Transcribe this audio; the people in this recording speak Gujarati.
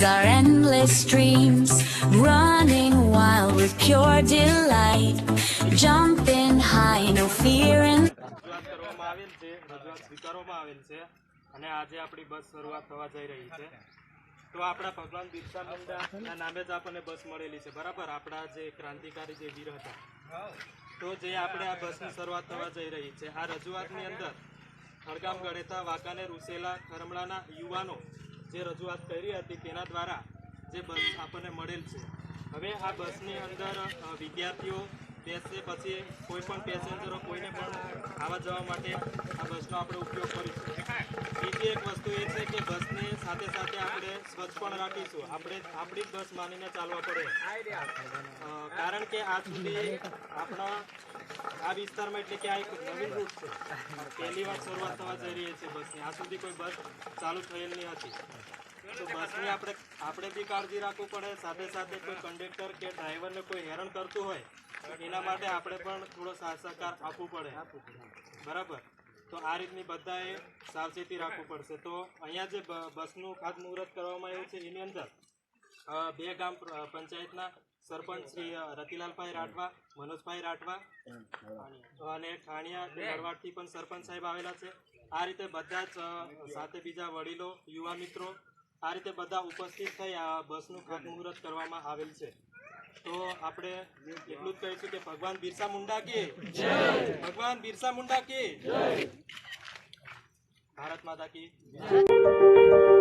our endless dreams, running wild with pure delight, jumping high, no fear and રજૂઆત સ્વીકારવામાં આવેલ છે અને આજે આપણી બસ શરૂઆત થવા જઈ રહી છે। તો આપણા ભગવાન બિરસા મુંડાના નામે જ આપણને બસ મળેલી છે, બરાબર। આપણા જે ક્રાંતિકારી જે વીર હતા, તો જે આપણે આ બસની શરૂઆત થવા જઈ રહી છે, આ રજૂઆતની અંદર ખડગામ ગળેતા વાંકાનેર ઉસેલા ખરમડાના યુવાનો જે રજૂઆત કરી હતી તેના દ્વારા જે બસ આપણને મળેલ છે। હવે આ બસની અંદર વિદ્યાર્થીઓ બેસશે, પછી કોઈ પણ પેસેન્જરો કોઈને પણ આવવા જવા માટે આ બસનો આપણે ઉપયોગ કરીશું। બીજી એક વસ્તુ એ છે કે બસની સાથે સાથે આપણે સ્વચ્છ પણ રાખીશું। આપણે આપણી જ બસ માનીને ચાલવા પડે, કારણ કે આજ સુધી આપણા આ વિસ્તારમાં એટલે કે આ એક નવીન રૂટ છે, પહેલી વાર શરૂઆત થવા જઈ રહી છે બસની। આ સુધી કોઈ બસ ચાલુ થયેલ નહીં હતી, તો બસની આપણે બી કાળજી રાખવું પડે, સાથે સાથે કોઈ કંડક્ટર કે ડ્રાઈવરને કોઈ હેરાન કરતું હોય એના માટે આપણે પણ થોડો સાથ સહકાર આપવું પડે, બરાબર। તો આ રીતની બધાએ સાવચેતી રાખવું પડશે। તો અહીંયા જે બસનું ખાતમુહૂર્ત કરવામાં આવ્યું છે એની અંદર બે ગામ પંચાયતના સરપંચ શ્રી રતિલાલભાઈ રાઠવા, મનોજભાઈ રાઠવા અને ખાણિયા ગરવાડથી પણ સરપંચ સાહેબ આવેલા છે। આ રીતે બધા જ સાથે બીજા વડીલો, યુવા મિત્રો, આ રીતે બધા ઉપસ્થિત થઈ આ બસનું ખાતમુહૂર્ત કરવામાં આવેલ છે। તો આપણે એટલું જ કહીશું કે ભગવાન બિરસા મુંડા કી જય, ભગવાન બિરસા મુંડા કી જય, ભારત માતા કી જય।